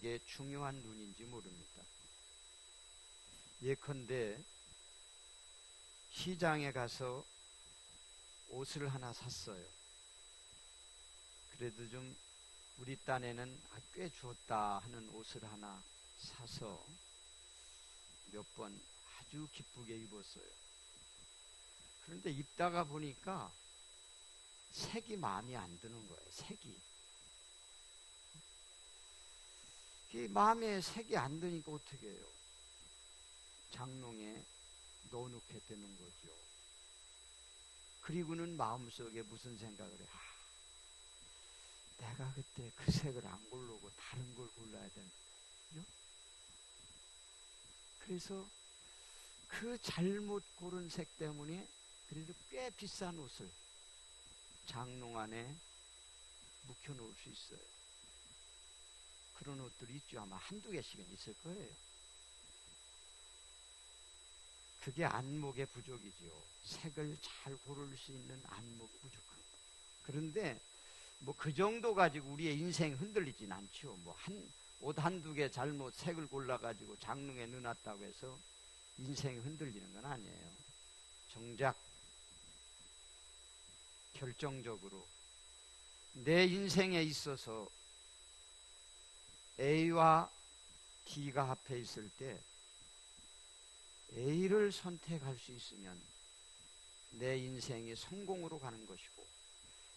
우리에게 중요한 눈인지 모릅니다. 예컨대 시장에 가서 옷을 하나 샀어요. 그래도 좀 우리 딴에는 꽤 좋다 하는 옷을 하나 사서 몇 번 아주 기쁘게 입었어요. 그런데 입다가 보니까 색이 마음에 안 드는 거예요. 색이. 마음에 색이 안 드니까 어떻게 해요? 장롱에 넣어놓게 되는 거죠. 그리고는 마음속에 무슨 생각을 해? 내가 그때 그 색을 안 고르고 다른 걸 골라야 되는 거죠. 그래서 그 잘못 고른 색 때문에 그래도 꽤 비싼 옷을 장롱 안에 묵혀놓을 수 있어요. 그런 옷들이 있죠. 아마 한두 개씩은 있을 거예요. 그게 안목의 부족이죠. 색을 잘 고를 수 있는 안목이 부족한 거. 그런데 뭐 그 정도 가지고 우리의 인생 흔들리진 않죠. 뭐 옷 한두 개 잘못 색을 골라가지고 장롱에 넣어놨다고 해서 인생이 흔들리는 건 아니에요. 정작 결정적으로 내 인생에 있어서 A와 D가 앞에 있을 때 A를 선택할 수 있으면 내 인생이 성공으로 가는 것이고,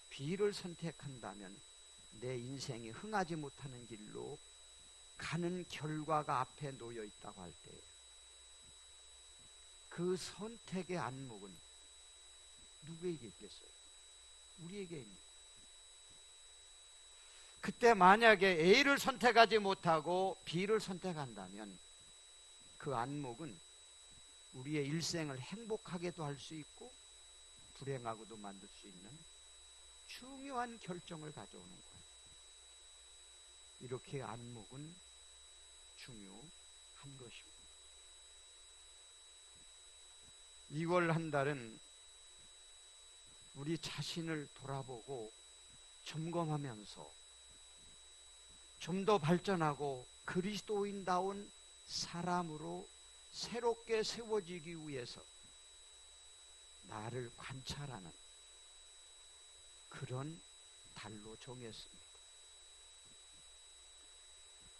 B를 선택한다면 내 인생이 흥하지 못하는 길로 가는 결과가 앞에 놓여 있다고 할 때, 그 선택의 안목은 누구에게 있겠어요? 우리에게 있는 거예요. 그때 만약에 A를 선택하지 못하고 B를 선택한다면 그 안목은 우리의 일생을 행복하게도 할 수 있고 불행하고도 만들 수 있는 중요한 결정을 가져오는 거예요. 이렇게 안목은 중요한 것입니다. 2월 한 달은 우리 자신을 돌아보고 점검하면서 좀 더 발전하고 그리스도인다운 사람으로 새롭게 세워지기 위해서 나를 관찰하는 그런 달로 정했습니다.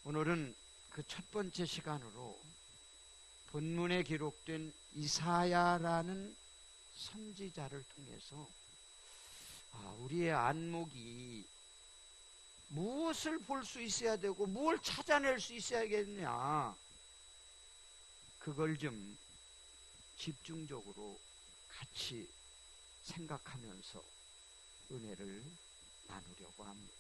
오늘은 그 첫 번째 시간으로 본문에 기록된 이사야라는 선지자를 통해서 우리의 안목이 무엇을 볼 수 있어야 되고 무엇을 찾아낼 수 있어야겠냐, 그걸 좀 집중적으로 같이 생각하면서 은혜를 나누려고 합니다.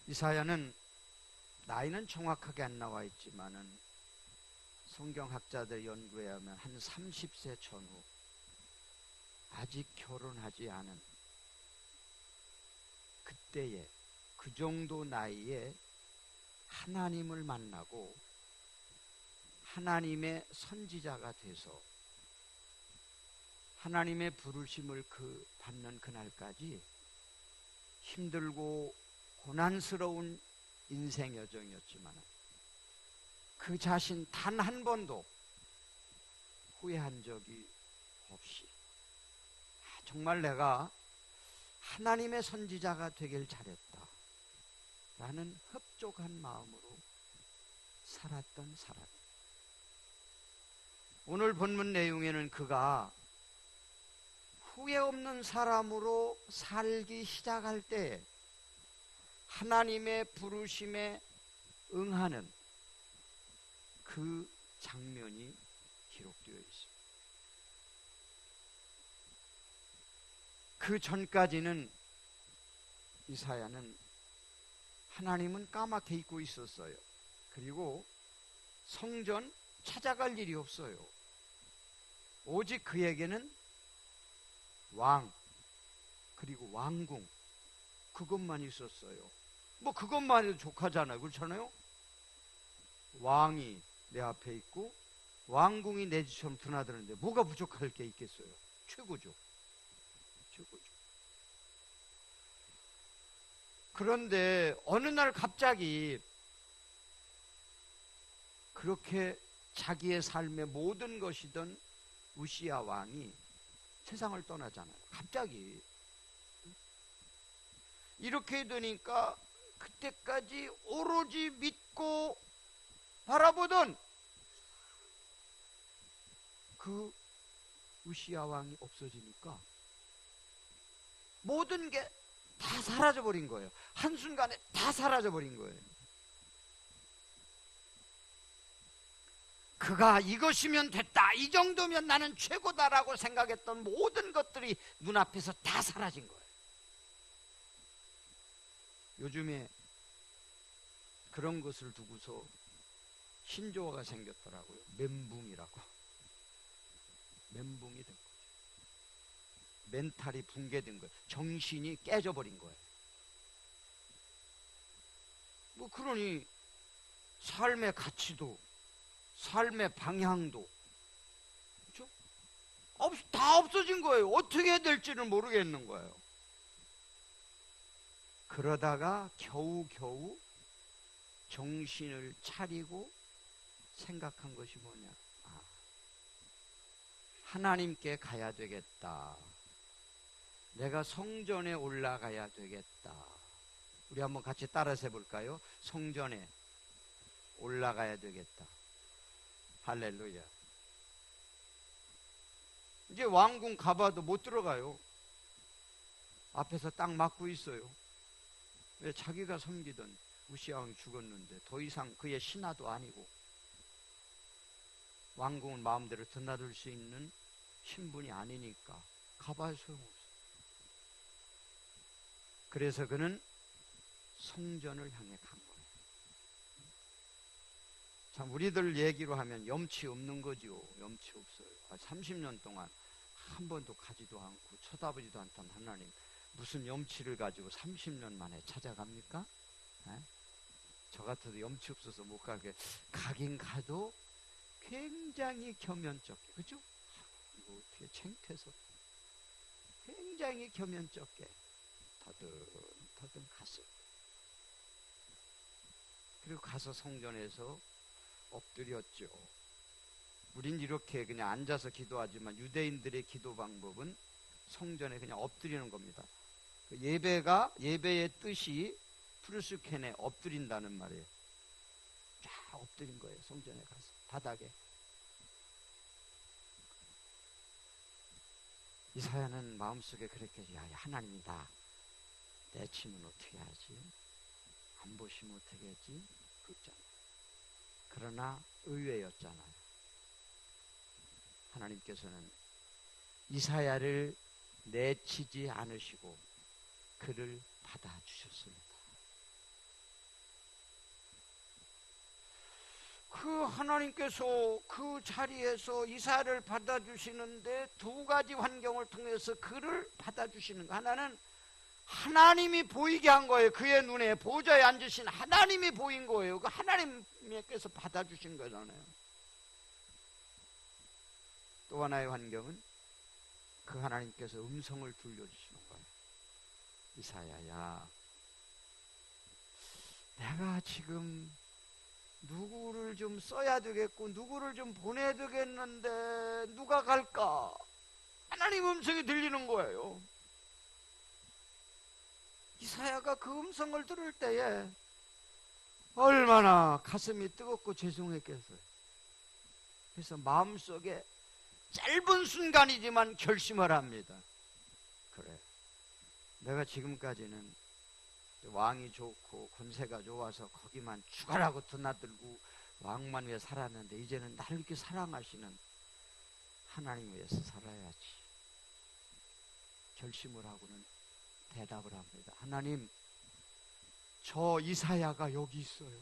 이사야는 나이는 정확하게 안 나와 있지만은 성경학자들 연구에 하면 한 30세 전후 아직 결혼하지 않은 그때에, 그 정도 나이에 하나님을 만나고 하나님의 선지자가 돼서 하나님의 부르심을 받는 그날까지 힘들고 고난스러운 인생 여정이었지만 그 자신 단 한 번도 후회한 적이 없이 정말 내가 하나님의 선지자가 되길 잘했다 라는 흡족한 마음으로 살았던 사람. 오늘 본문 내용에는 그가 후회 없는 사람으로 살기 시작할 때 하나님의 부르심에 응하는 그 장면이 기록되어 있습니다. 그 전까지는 이사야는 하나님은 까맣게 잊고 있었어요. 그리고 성전 찾아갈 일이 없어요. 오직 그에게는 왕, 그리고 왕궁, 그것만 있었어요. 뭐 그것만 해도 족하잖아요. 그렇잖아요? 왕이 내 앞에 있고 왕궁이 내 집처럼 드나드는데 뭐가 부족할 게 있겠어요? 최고죠. 최고죠. 그런데 어느 날 갑자기 그렇게 자기의 삶의 모든 것이던 우시야 왕이 세상을 떠나잖아요. 갑자기. 이렇게 되니까 그때까지 오로지 믿고 바라보던 그 우시야 왕이 없어지니까 모든 게 다 사라져버린 거예요. 한순간에 다 사라져버린 거예요. 그가 이것이면 됐다, 이 정도면 나는 최고다라고 생각했던 모든 것들이 눈앞에서 다 사라진 거예요. 요즘에 그런 것을 두고서 신조어가 생겼더라고요. 멘붕이라고. 멘붕이 된 거죠. 멘탈이 붕괴된 거예요. 정신이 깨져버린 거예요. 뭐 그러니 삶의 가치도 삶의 방향도 그렇죠? 다 없어진 거예요. 어떻게 해야 될지를 모르겠는 거예요. 그러다가 겨우겨우 정신을 차리고 생각한 것이 뭐냐? 하나님께 가야 되겠다. 내가 성전에 올라가야 되겠다. 우리 한번 같이 따라서 해볼까요? 성전에 올라가야 되겠다. 할렐루야. 이제 왕궁 가봐도 못 들어가요. 앞에서 딱 막고 있어요. 왜? 자기가 섬기던 우시야 왕이 죽었는데 더 이상 그의 신하도 아니고 왕궁을 마음대로 드나들 수 있는 신분이 아니니까 가봐야 소용없어요. 그래서 그는 성전을 향해 간 거예요. 참 우리들 얘기로 하면 염치 없는 거죠. 염치 없어요. 30년 동안 한 번도 가지도 않고 쳐다보지도 않던 하나님, 무슨 염치를 가지고 30년 만에 찾아갑니까? 에? 저 같아도 염치 없어서 못 가게. 가긴 가도 굉장히 겸연쩍게, 그죠? 이거 어떻게 창피해서 굉장히 겸연쩍게 터듬터듬 갔어요. 그리고 가서 성전에서 엎드렸죠. 우린 이렇게 그냥 앉아서 기도하지만 유대인들의 기도 방법은 성전에 그냥 엎드리는 겁니다. 예배의 뜻이 프루스케네, 엎드린다는 말이에요. 쫙 엎드린 거예요. 성전에 가서 바닥에. 이사야는 마음속에 그렇게, 야, 하나님이다. 내치면 어떻게 하지? 안 보시면 어떻게 하지? 그랬잖아요. 그러나 의외였잖아요. 하나님께서는 이사야를 내치지 않으시고 그를 받아주셨습니다. 그 하나님께서 그 자리에서 이사야를 받아주시는데 두 가지 환경을 통해서 그를 받아주시는 거. 하나는 하나님이 보이게 한 거예요. 그의 눈에 보좌에 앉으신 하나님이 보인 거예요. 그 하나님께서 받아주신 거잖아요. 또 하나의 환경은 그 하나님께서 음성을 들려주시는 거예요. 이사야야, 내가 지금 누구를 좀 써야 되겠고 누구를 좀 보내야 되겠는데 누가 갈까? 하나님 음성이 들리는 거예요. 이사야가 그 음성을 들을 때에 얼마나 가슴이 뜨겁고 죄송했겠어요. 그래서 마음속에 짧은 순간이지만 결심을 합니다. 그래, 내가 지금까지는 왕이 좋고 권세가 좋아서 거기만 죽어라고 드나들고 왕만 위해 살았는데 이제는 나를 이렇게 사랑하시는 하나님 위해서 살아야지. 결심을 하고는 대답을 합니다. 하나님, 저 이사야가 여기 있어요.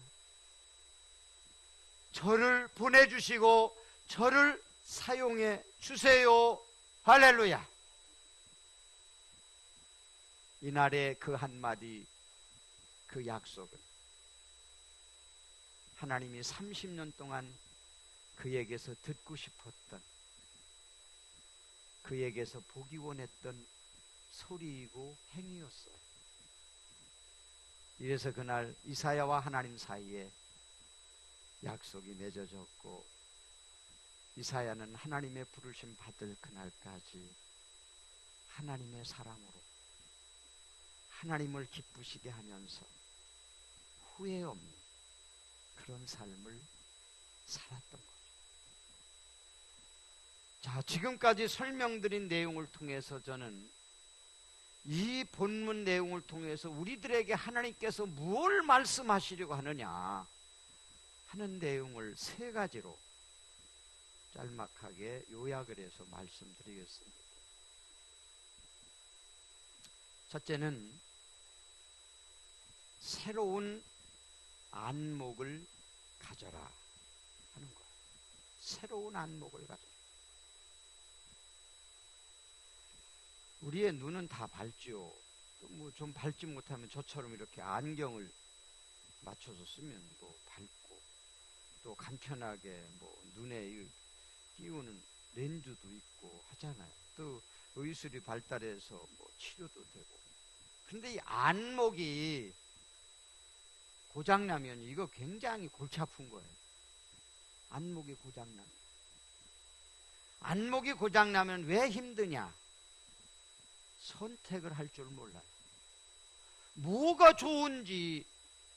저를 보내주시고 저를 사용해 주세요. 할렐루야. 이날의 그 한마디, 그 약속은 하나님이 30년 동안 그에게서 듣고 싶었던, 그에게서 보기 원했던 소리이고 행위였어요. 이래서 그날 이사야와 하나님 사이에 약속이 맺어졌고, 이사야는 하나님의 부르심 받을 그날까지 하나님의 사람으로 하나님을 기쁘시게 하면서 후회 없는 그런 삶을 살았던 거죠. 자, 지금까지 설명드린 내용을 통해서 저는 이 본문 내용을 통해서 우리들에게 하나님께서 무엇을 말씀하시려고 하느냐 하는 내용을 세 가지로 짤막하게 요약을 해서 말씀드리겠습니다. 첫째는 새로운 안목을 가져라 하는 거예요. 새로운 안목을 가져라. 우리의 눈은 다 밝죠. 뭐 좀 밝지 못하면 저처럼 이렇게 안경을 맞춰서 쓰면 또 밝고, 또 간편하게 뭐 눈에 끼우는 렌즈도 있고 하잖아요. 또 의술이 발달해서 뭐 치료도 되고. 근데 이 안목이 고장나면 이거 굉장히 골치 아픈 거예요. 안목이 고장나면. 안목이 고장나면 왜 힘드냐? 선택을 할 줄 몰라요. 뭐가 좋은지,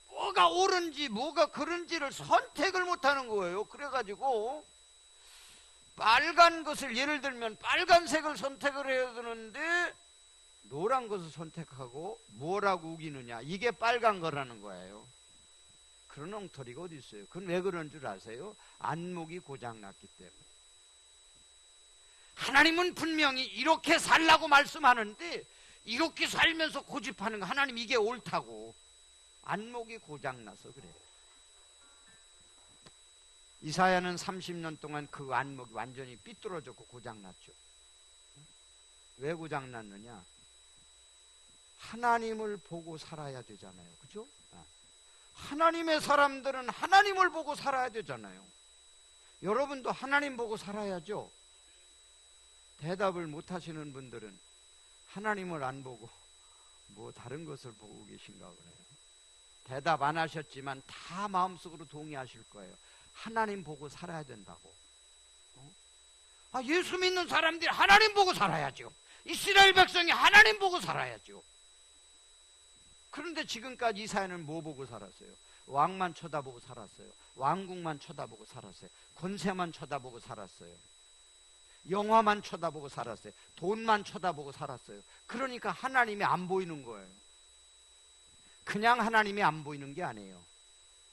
뭐가 옳은지, 뭐가 그른지를 선택을 못하는 거예요. 그래가지고 빨간 것을, 예를 들면 빨간색을 선택을 해야 되는데 노란 것을 선택하고 뭐라고 우기느냐, 이게 빨간 거라는 거예요. 그런 엉터리가 어디 있어요. 그건 왜 그런 줄 아세요? 안목이 고장났기 때문에. 하나님은 분명히 이렇게 살라고 말씀하는데 이렇게 살면서 고집하는 거, 하나님 이게 옳다고. 안목이 고장나서 그래요. 이사야는 30년 동안 그 안목이 완전히 삐뚤어졌고 고장났죠. 왜 고장났느냐? 하나님을 보고 살아야 되잖아요. 그죠? 하나님의 사람들은 하나님을 보고 살아야 되잖아요. 여러분도 하나님 보고 살아야죠. 대답을 못 하시는 분들은 하나님을 안 보고 뭐 다른 것을 보고 계신가 보네요. 대답 안 하셨지만 다 마음속으로 동의하실 거예요. 하나님 보고 살아야 된다고. 예수 믿는 사람들이 하나님 보고 살아야죠. 이스라엘 백성이 하나님 보고 살아야죠. 그런데 지금까지 이사야는 뭐 보고 살았어요? 왕만 쳐다보고 살았어요. 왕국만 쳐다보고 살았어요. 권세만 쳐다보고 살았어요. 영화만 쳐다보고 살았어요. 돈만 쳐다보고 살았어요. 그러니까 하나님이 안 보이는 거예요. 그냥 하나님이 안 보이는 게 아니에요.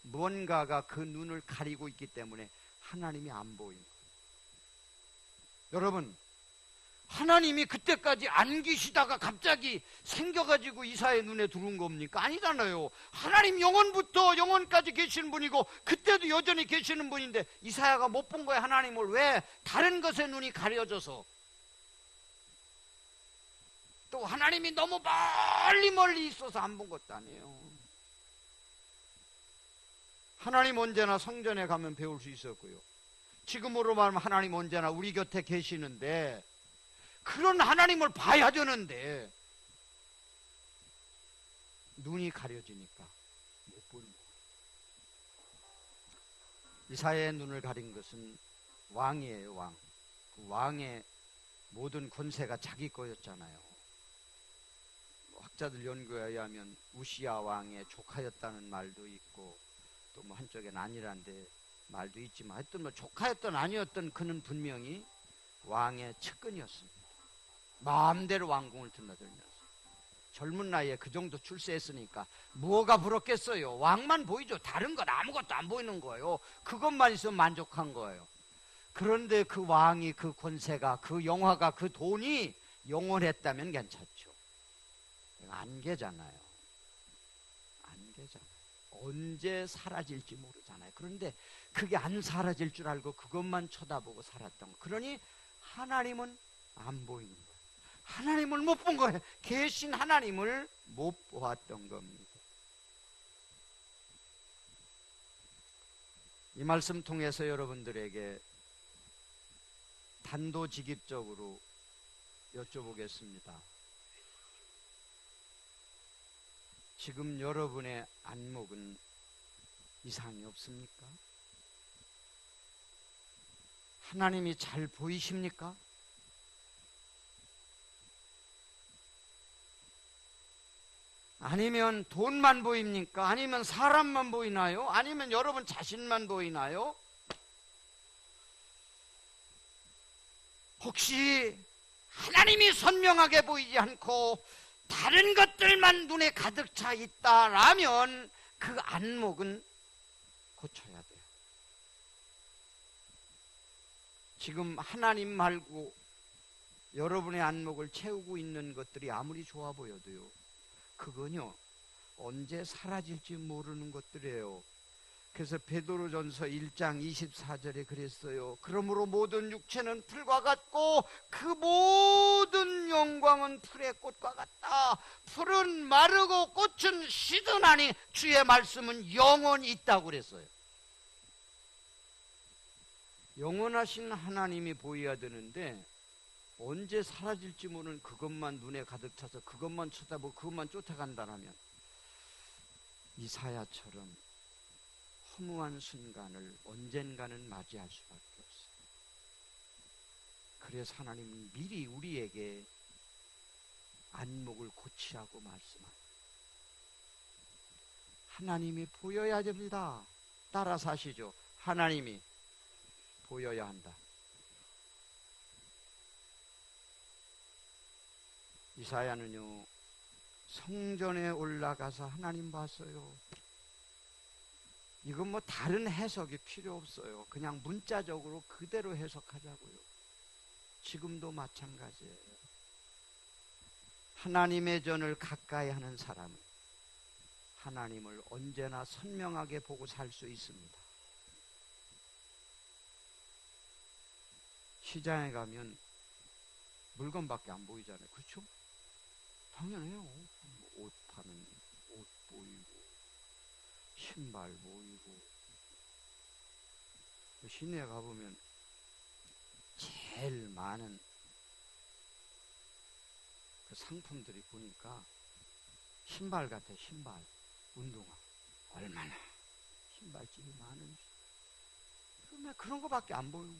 뭔가가 그 눈을 가리고 있기 때문에 하나님이 안 보이는 거예요. 여러분, 하나님이 그때까지 안 계시다가 갑자기 생겨가지고 이사야의 눈에 들어온 겁니까? 아니잖아요. 하나님 영원부터 영원까지 계시는 분이고 그때도 여전히 계시는 분인데 이사야가 못 본 거예요. 하나님을. 왜? 다른 것에 눈이 가려져서. 또 하나님이 너무 멀리 있어서 안 본 것도 아니에요. 하나님 언제나 성전에 가면 배울 수 있었고요. 지금으로 말하면 하나님 언제나 우리 곁에 계시는데 그런 하나님을 봐야 되는데 눈이 가려지니까 못 보는 거예요. 이사야의 눈을 가린 것은 왕이에요. 왕. 그 왕의 모든 권세가 자기 거였잖아요. 학자들 연구에 의하면 우시야 왕의 조카였다는 말도 있고 또 뭐 한쪽엔 아니란데 말도 있지만 하여튼 뭐 조카였던 아니었던 그는 분명히 왕의 측근이었습니다. 마음대로 왕궁을 드나들면서 젊은 나이에 그 정도 출세했으니까 뭐가 부럽겠어요. 왕만 보이죠. 다른 건 아무것도 안 보이는 거예요. 그것만 있으면 만족한 거예요. 그런데 그 왕이, 그 권세가, 그 영화가, 그 돈이 영원했다면 괜찮죠. 안개잖아요. 안개잖아요. 언제 사라질지 모르잖아요. 그런데 그게 안 사라질 줄 알고 그것만 쳐다보고 살았던 거. 그러니 하나님은 안 보이는 거예요. 하나님을 못 본 거예요. 계신 하나님을 못 보았던 겁니다. 이 말씀 통해서 여러분들에게 단도직입적으로 여쭤보겠습니다. 지금 여러분의 안목은 이상이 없습니까? 하나님이 잘 보이십니까? 아니면 돈만 보입니까? 아니면 사람만 보이나요? 아니면 여러분 자신만 보이나요? 혹시 하나님이 선명하게 보이지 않고 다른 것들만 눈에 가득 차 있다라면 그 안목은 고쳐야 돼요. 지금 하나님 말고 여러분의 안목을 채우고 있는 것들이 아무리 좋아 보여도요, 그건요 언제 사라질지 모르는 것들이에요. 그래서 베드로전서 1장 24절에 그랬어요. 그러므로 모든 육체는 풀과 같고 그 모든 영광은 풀의 꽃과 같다. 풀은 마르고 꽃은 시드나니 주의 말씀은 영원히 있다고 그랬어요. 영원하신 하나님이 보여야 되는데 언제 사라질지 모르는 그것만 눈에 가득 차서 그것만 쳐다보고 그것만 쫓아간다면 이사야처럼 허무한 순간을 언젠가는 맞이할 수밖에 없어요. 그래서 하나님은 미리 우리에게 안목을 고치라고 말씀합니다. 하나님이 보여야 됩니다. 따라서 하시죠. 하나님이 보여야 한다. 이사야는요 성전에 올라가서 하나님 봤어요. 이건 뭐 다른 해석이 필요 없어요. 그냥 문자적으로 그대로 해석하자고요. 지금도 마찬가지예요. 하나님의 전을 가까이 하는 사람은 하나님을 언제나 선명하게 보고 살 수 있습니다. 시장에 가면 물건밖에 안 보이잖아요. 그렇죠? 당연해요. 옷 파는 옷 보이고 신발 보이고 시내에 가보면 제일 많은 그 상품들이 보니까 신발 같아. 신발, 운동화. 얼마나 신발집이 많은지. 정말 그런 거밖에 안 보이고.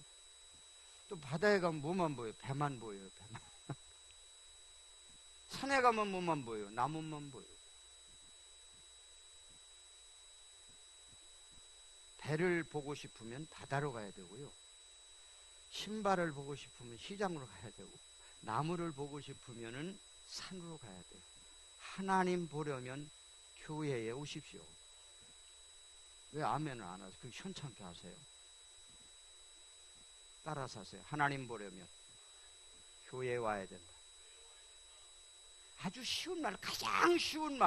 또 바다에 가면 뭐만 보여요? 배만 보여요. 배만. 산에 가면 뭐만 보여요? 나무만 보여요. 배를 보고 싶으면 바다로 가야 되고요. 신발을 보고 싶으면 시장으로 가야 되고, 나무를 보고 싶으면 산으로 가야 돼요. 하나님 보려면 교회에 오십시오. 왜 아멘을 안 하세요? 그 현찮게 하세요. 따라서 하세요. 하나님 보려면 교회에 와야 된다. 아주 쉬운 말, 가장 쉬운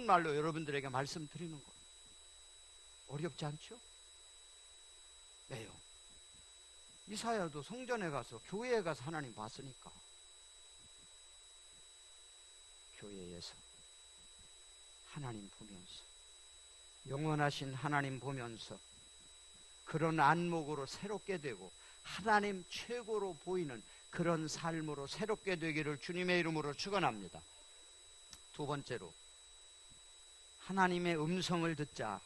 말로 여러분들에게 말씀드리는 거. 어렵지 않죠? 왜요? 이사야도 성전에 가서 교회에 가서 하나님 봤으니까. 교회에서 하나님 보면서, 영원하신 하나님 보면서 그런 안목으로 새롭게 되고 하나님 최고로 보이는 그런 삶으로 새롭게 되기를 주님의 이름으로 축원합니다. 두 번째로, 하나님의 음성을 듣자.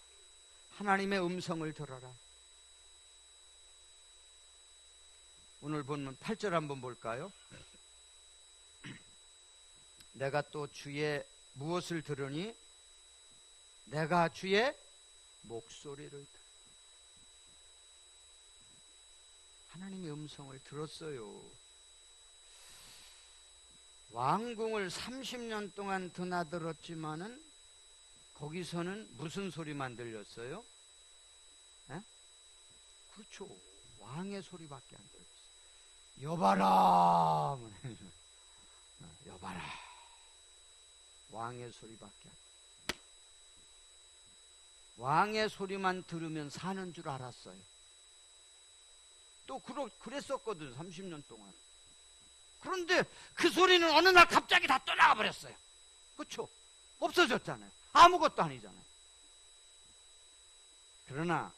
하나님의 음성을 들어라. 오늘 본문 8절 한번 볼까요? 내가 또 주의 무엇을 들으니? 내가 주의 목소리를 들으니. 하나님의 음성을 들었어요. 왕궁을 30년 동안 드나들었지만은 거기서는 무슨 소리만 들렸어요? 에? 그렇죠. 왕의 소리밖에 안 들렸어요. 여봐라. 여봐라. 왕의 소리밖에 안 들렸어요. 왕의 소리만 들으면 사는 줄 알았어요. 또 그랬었거든, 30년 동안. 그런데 그 소리는 어느 날 갑자기 다 떠나가 버렸어요. 그렇죠? 없어졌잖아요. 아무것도 아니잖아요. 그러나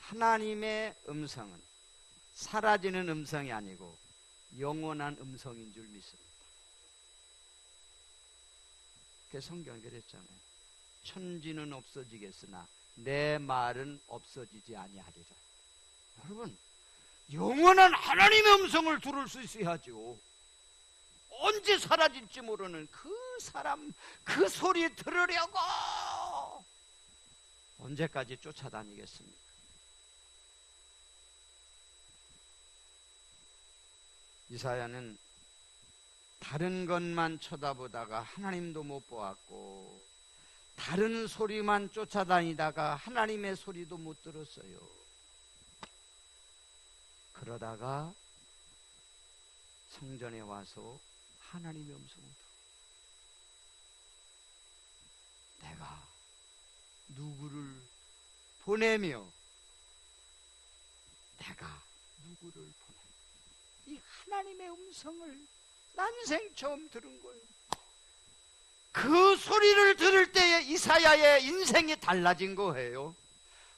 하나님의 음성은 사라지는 음성이 아니고 영원한 음성인 줄 믿습니다. 그 성경이 그랬잖아요. 천지는 없어지겠으나 내 말은 없어지지 아니하리라. 여러분, 영원한 하나님의 음성을 들을 수 있어야죠. 언제 사라질지 모르는 그 사람, 그 소리 들으려고 언제까지 쫓아다니겠습니까? 이사야는 다른 것만 쳐다보다가 하나님도 못 보았고, 다른 소리만 쫓아다니다가 하나님의 소리도 못 들었어요. 그러다가 성전에 와서 하나님의 음성을 들어. 내가 누구를 보내며 내가 누구를 보내. 이 하나님의 음성을 난생 처음 들은 거예요. 그 소리를 들을 때에 이사야의 인생이 달라진 거예요.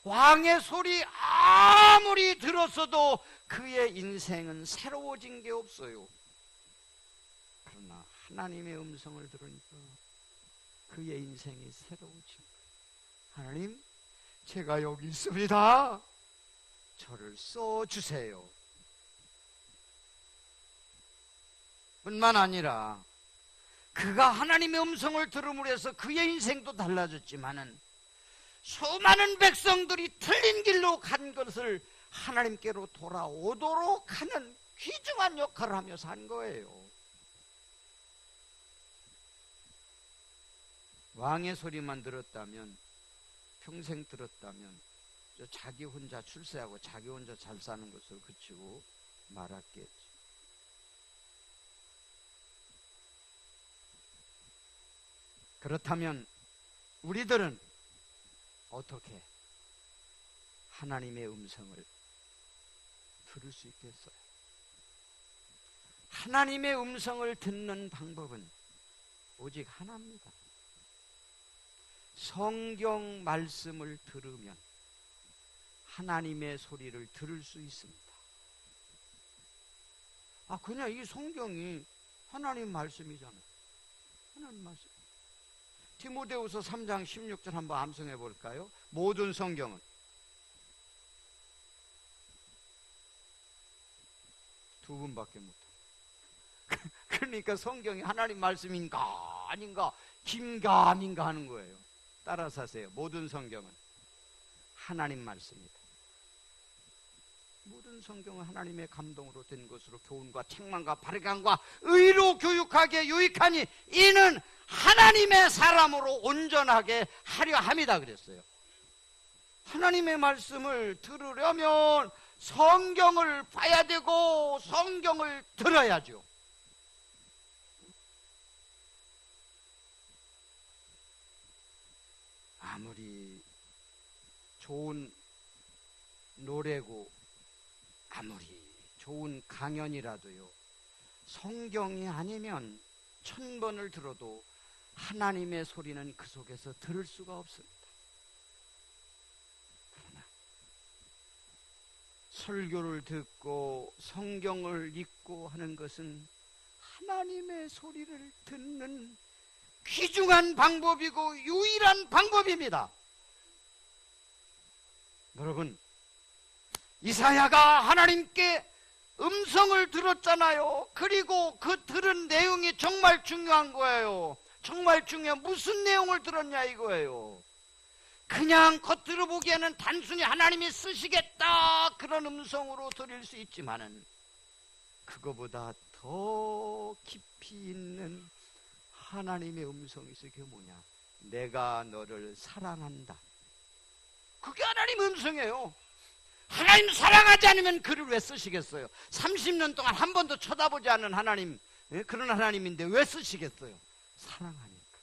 왕의 소리 아무리 들었어도 그의 인생은 새로워진 게 없어요. 그러나 하나님의 음성을 들으니까 그의 인생이 새로워진 거예요. 하나님, 제가 여기 있습니다. 저를 써주세요. 뿐만 아니라 그가 하나님의 음성을 들음으로 해서 그의 인생도 달라졌지만은 수많은 백성들이 틀린 길로 간 것을 하나님께로 돌아오도록 하는 귀중한 역할을 하며 산 거예요. 왕의 소리만 들었다면, 평생 들었다면 자기 혼자 출세하고 자기 혼자 잘 사는 것을 그치고 말았겠지. 그렇다면 우리들은 어떻게 하나님의 음성을 들을 수 있겠어요? 하나님의 음성을 듣는 방법은 오직 하나입니다. 성경 말씀을 들으면 하나님의 소리를 들을 수 있습니다. 그냥 이 성경이 하나님 말씀이잖아요. 하나님 말씀. 디모데후서 3장 16절 한번 암송해 볼까요? 모든 성경은 두 분밖에 못합니다. 그러니까 성경이 하나님 말씀인가 아닌가, 긴가 아닌가 하는 거예요. 따라서 하세요. 모든 성경은 하나님 말씀이다. 모든 성경은 하나님의 감동으로 된 것으로 교훈과 책망과 바르간과 의로 교육하게 유익하니 이는 하나님의 사람으로 온전하게 하려 함이다 그랬어요. 하나님의 말씀을 들으려면 성경을 봐야 되고 성경을 들어야죠. 아무리 좋은 노래고 아무리 좋은 강연이라도요, 성경이 아니면 1000번을 들어도 하나님의 소리는 그 속에서 들을 수가 없습니다. 그러나 설교를 듣고 성경을 읽고 하는 것은 하나님의 소리를 듣는 귀중한 방법이고 유일한 방법입니다. 여러분, 이사야가 하나님께 음성을 들었잖아요. 그리고 그 들은 내용이 정말 중요한 거예요. 정말 중요한, 무슨 내용을 들었냐 이거예요. 그냥 겉으로 보기에는 단순히 하나님이 쓰시겠다 그런 음성으로 들을 수 있지만은 그거보다 더 깊이 있는 하나님의 음성이 있어요. 그게 뭐냐? 내가 너를 사랑한다. 그게 하나님 음성이에요. 하나님 사랑하지 않으면 글을 왜 쓰시겠어요? 30년 동안 한 번도 쳐다보지 않은 하나님, 그런 하나님인데 왜 쓰시겠어요? 사랑하니까.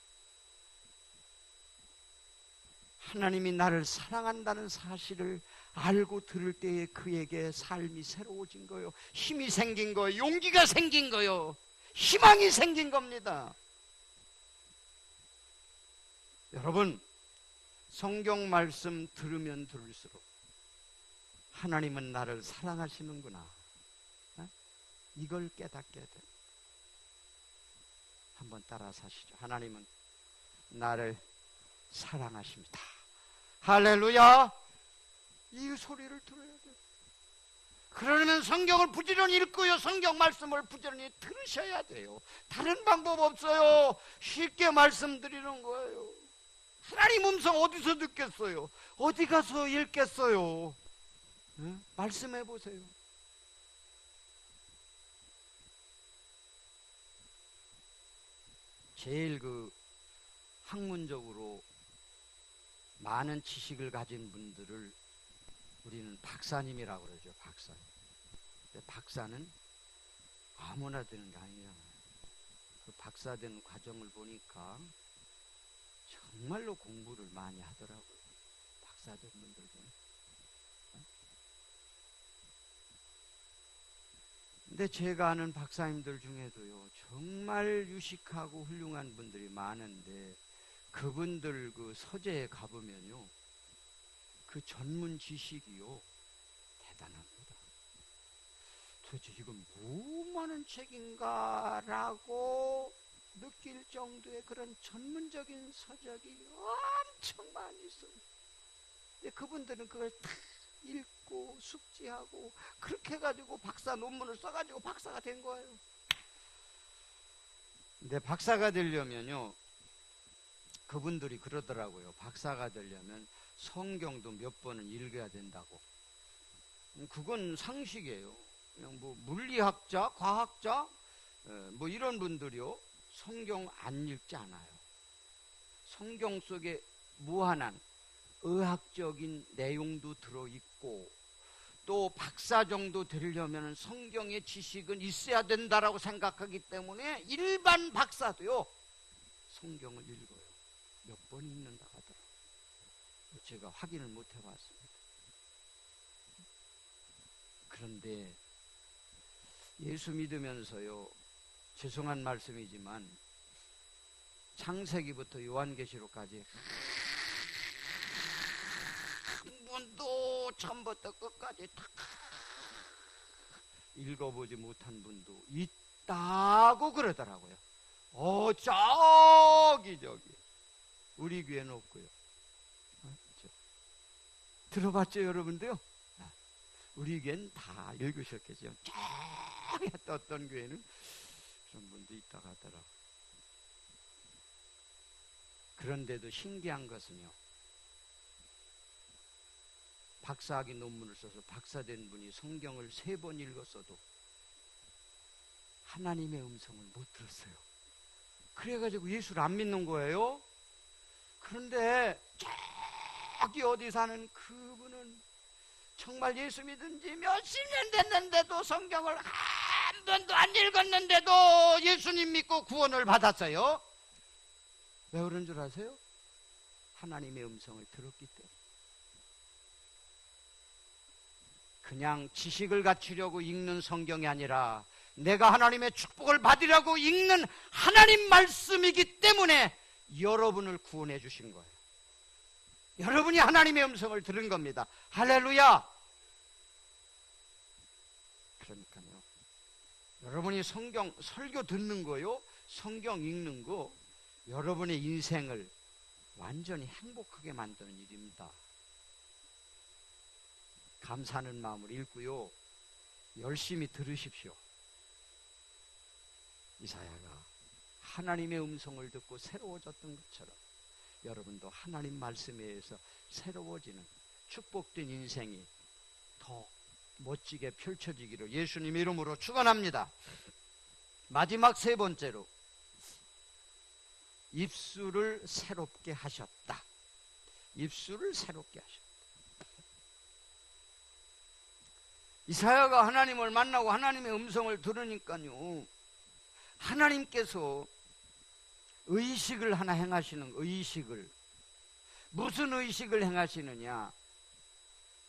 하나님이 나를 사랑한다는 사실을 알고 들을 때에 그에게 삶이 새로워진 거예요. 힘이 생긴 거예요. 용기가 생긴 거예요. 희망이 생긴 겁니다. 여러분, 성경 말씀 들으면 들을수록 하나님은 나를 사랑하시는구나, 이걸 깨닫게 돼. 한번 따라 사시죠. 하나님은 나를 사랑하십니다. 할렐루야. 이 소리를 들어야 돼요. 그러면 성경을 부지런히 읽고요, 성경 말씀을 부지런히 들으셔야 돼요. 다른 방법 없어요. 쉽게 말씀드리는 거예요. 하나님 음성 어디서 듣겠어요? 어디 가서 읽겠어요? 응? 말씀해 보세요. 제일 학문적으로 많은 지식을 가진 분들을 우리는 박사님이라고 그러죠. 박사님. 근데 박사는 아무나 되는 게 아니잖아요. 그 박사 된 과정을 보니까 정말로 공부를 많이 하더라고요. 박사 된 분들 보면. 근데 제가 아는 박사님들 중에도요, 정말 유식하고 훌륭한 분들이 많은데, 그분들 그 서재에 가보면요, 그 전문 지식이요, 대단합니다. 도대체 이건 뭐 많은 책인가라고 느낄 정도의 그런 전문적인 서적이 엄청 많이 있어요. 근데 그분들은 그걸 다 읽고 숙지하고 그렇게 해가지고 박사 논문을 써가지고 박사가 된 거예요. 근데 박사가 되려면요, 그분들이 그러더라고요. 박사가 되려면 성경도 몇 번은 읽어야 된다고. 그건 상식이에요. 그냥 뭐 물리학자, 과학자, 뭐 이런 분들이요, 성경 안 읽지 않아요. 성경 속에 무한한 의학적인 내용도 들어있고, 또 박사 정도 되려면 성경의 지식은 있어야 된다라고 생각하기 때문에 일반 박사도요, 성경을 읽어요. 몇 번 읽는다 하더라고요. 제가 확인을 못 해봤습니다. 그런데 예수 믿으면서요, 죄송한 말씀이지만 창세기부터 요한계시록까지 한 번도 처음부터 끝까지 다 읽어보지 못한 분도 있다고 그러더라고요. 저기 우리 교회는 없고요. 들어봤죠, 여러분도요? 우리 교회는 다 읽으셨겠죠. 저기 어떤 교회는 그런 분도 있다고 하더라고요. 그런데도 신기한 것은요, 박사학위 논문을 써서 박사된 분이 성경을 3번 읽었어도 하나님의 음성을 못 들었어요. 그래가지고 예수를 안 믿는 거예요. 그런데 저기 어디 사는 그분은 정말 예수 믿은 지 몇십 년 됐는데도 성경을 한 번도 안 읽었는데도 예수님 믿고 구원을 받았어요. 왜 그런 줄 아세요? 하나님의 음성을 들었기 때문에. 그냥 지식을 갖추려고 읽는 성경이 아니라 내가 하나님의 축복을 받으려고 읽는 하나님 말씀이기 때문에 여러분을 구원해 주신 거예요. 여러분이 하나님의 음성을 들은 겁니다. 할렐루야. 그러니까요, 여러분이 성경 설교 듣는 거요, 성경 읽는 거, 여러분의 인생을 완전히 행복하게 만드는 일입니다. 감사하는 마음으로 읽고요, 열심히 들으십시오. 이사야가 하나님의 음성을 듣고 새로워졌던 것처럼 여러분도 하나님 말씀에 의해서 새로워지는 축복된 인생이 더 멋지게 펼쳐지기를 예수님 이름으로 축원합니다. 마지막 3번째로, 입술을 새롭게 하셨다. 입술을 새롭게 하셨다. 이사야가 하나님을 만나고 하나님의 음성을 들으니까요, 하나님께서 의식을 하나 행하시는, 의식을, 무슨 의식을 행하시느냐,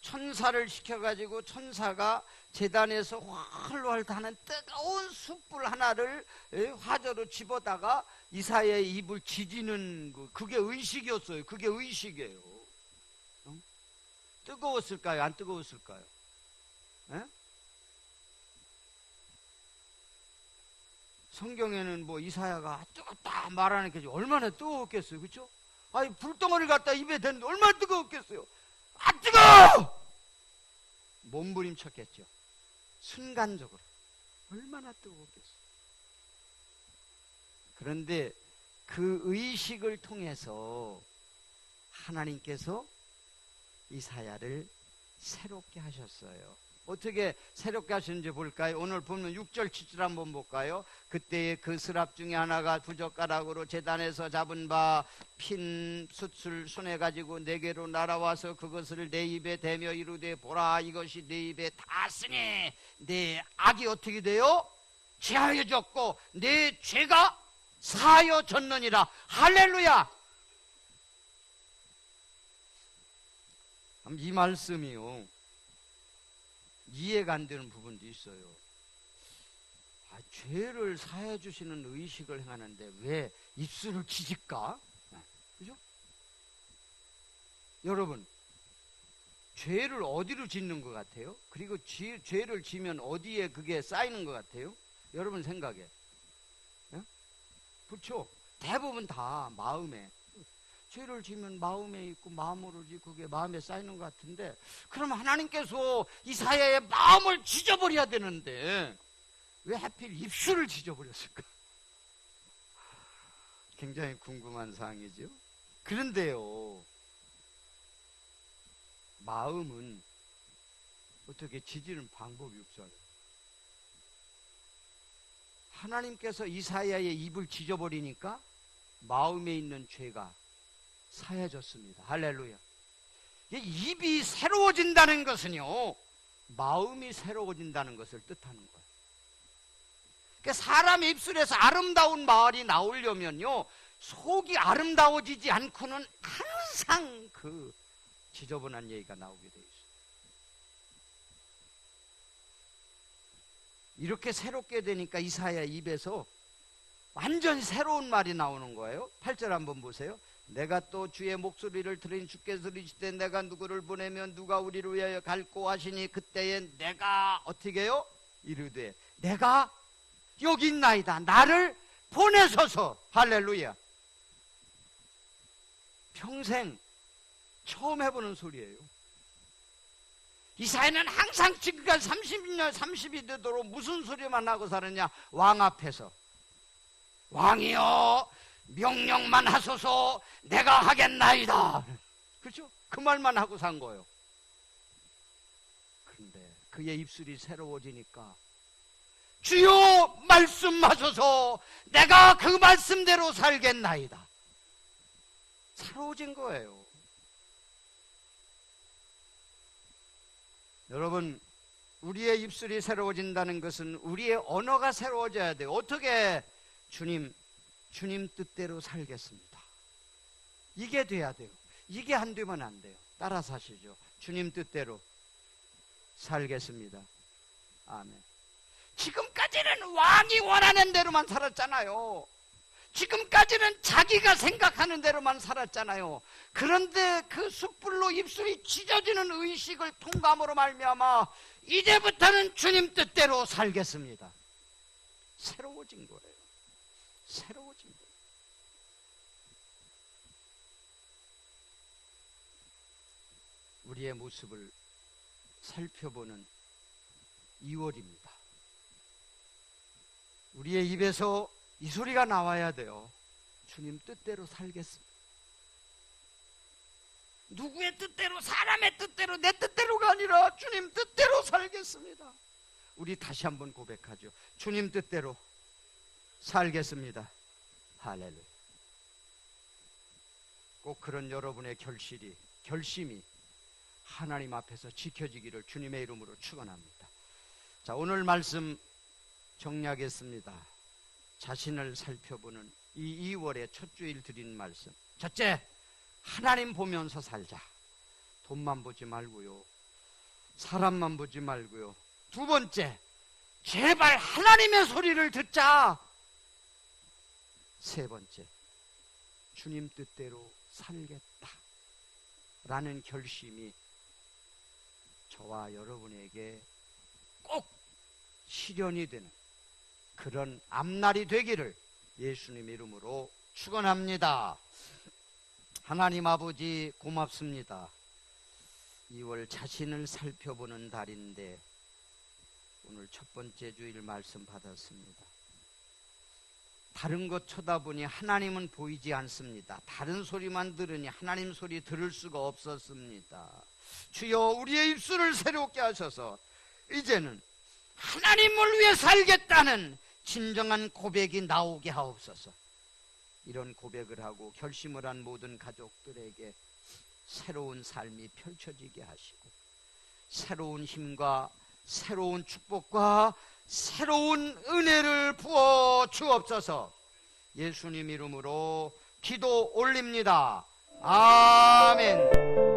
천사를 시켜가지고 천사가 제단에서 활활 타는 뜨거운 숯불 하나를 화저로 집어다가 이사야의 입을 지지는, 그게 의식이었어요. 그게 의식이에요. 뜨거웠을까요? 안 뜨거웠을까요? 에? 성경에는 뭐 이사야가 뜨겁다 말하는 게 얼마나 뜨거웠겠어요, 그렇죠? 아니 불덩어리를 갖다 입에 댔는데 얼마나 뜨거웠겠어요. 아 뜨거워! 몸부림쳤겠죠. 순간적으로 얼마나 뜨거웠겠어요. 그런데 그 의식을 통해서 하나님께서 이사야를 새롭게 하셨어요. 어떻게 새롭게 하셨는지 볼까요? 오늘 보면 6절 7절 한번 볼까요? 그때에 그 스랍 중에 하나가 부젓가락으로 제단에서 잡은 바 핀 숯을 손에 가지고 내게로 날아와서 그것을 내 입에 대며 이르되 보라 이것이 내 입에 닿았으니 내 악이 어떻게 돼요? 제하여졌고 내 죄가 사하여졌느니라. 할렐루야. 이 말씀이요 이해가 안 되는 부분도 있어요. 죄를 사해 주시는 의식을 행하는데 왜 입술을 지질까? 그죠? 여러분, 죄를 어디로 짓는 것 같아요? 그리고 죄를 지면 어디에 그게 쌓이는 것 같아요? 여러분 생각에. 그렇죠? 대부분 다 마음에. 죄를 지면 마음에 있고 마음으로 지고 그게 마음에 쌓이는 것 같은데, 그럼 하나님께서 이사야의 마음을 지져버려야 되는데 왜 하필 입술을 지져버렸을까? 굉장히 궁금한 사항이죠. 그런데요, 마음은 어떻게 지지는 방법이 없어요. 하나님께서 이사야의 입을 지져버리니까 마음에 있는 죄가 사해졌습니다. 할렐루야. 입이 새로워진다는 것은요, 마음이 새로워진다는 것을 뜻하는 거예요. 그러니까 사람의 입술에서 아름다운 말이 나오려면요, 속이 아름다워지지 않고는 항상 그 지저분한 얘기가 나오게 돼 있어요. 이렇게 새롭게 되니까 이사야 입에서 완전히 새로운 말이 나오는 거예요. 8절 한번 보세요. 내가 또 주의 목소리를 들으니 주께서 이르시되 내가 누구를 보내면 누가 우리를 위하여 갈꼬 하시니 그때에 내가 어떻게 해요? 이르되 내가 여기 있나이다. 나를 보내소서. 할렐루야. 평생 처음 해보는 소리예요. 이사야는 항상 지금까지 30년 30이 되도록 무슨 소리만 하고 살았냐? 왕 앞에서 왕이여 명령만 하소서 내가 하겠나이다. 그렇죠? 그 말만 하고 산 거예요. 그런데 그의 입술이 새로워지니까 주여 말씀하소서 내가 그 말씀대로 살겠나이다. 새로워진 거예요. 여러분, 우리의 입술이 새로워진다는 것은 우리의 언어가 새로워져야 돼요. 어떻게? 주님 뜻대로 살겠습니다. 이게 돼야 돼요. 이게 안 되면 안 돼요. 따라서 하시죠. 주님 뜻대로 살겠습니다. 아멘. 지금까지는 왕이 원하는 대로만 살았잖아요. 지금까지는 자기가 생각하는 대로만 살았잖아요. 그런데 그 숯불로 입술이 찢어지는 의식을 통감으로 말미암아 이제부터는 주님 뜻대로 살겠습니다. 새로워진 거예요. 새로워진 거예요. 우리의 모습을 살펴보는 2월입니다. 우리의 입에서 이 소리가 나와야 돼요. 주님 뜻대로 살겠습니다. 누구의 뜻대로, 사람의 뜻대로, 내 뜻대로가 아니라 주님 뜻대로 살겠습니다. 우리 다시 한번 고백하죠. 주님 뜻대로 살겠습니다. 할렐루야. 꼭 그런 여러분의 결심이 하나님 앞에서 지켜지기를 주님의 이름으로 축원합니다. 자, 오늘 말씀 정리하겠습니다. 자신을 살펴보는 이 2월의 첫 주일 드린 말씀. 첫째, 하나님 보면서 살자. 돈만 보지 말고요, 사람만 보지 말고요. 두 번째, 제발 하나님의 소리를 듣자. 세 번째, 주님 뜻대로 살겠다 라는 결심이 저와 여러분에게 꼭 실현이 되는 그런 앞날이 되기를 예수님 이름으로 축원합니다. 하나님 아버지 고맙습니다. 2월 자신을 살펴보는 달인데 오늘 첫 번째 주일 말씀 받았습니다. 다른 것 쳐다보니 하나님은 보이지 않습니다. 다른 소리만 들으니 하나님 소리 들을 수가 없었습니다. 주여 우리의 입술을 새롭게 하셔서 이제는 하나님을 위해 살겠다는 진정한 고백이 나오게 하옵소서. 이런 고백을 하고 결심을 한 모든 가족들에게 새로운 삶이 펼쳐지게 하시고 새로운 힘과 새로운 축복과 새로운 은혜를 부어 주옵소서. 예수님 이름으로 기도 올립니다. 아멘.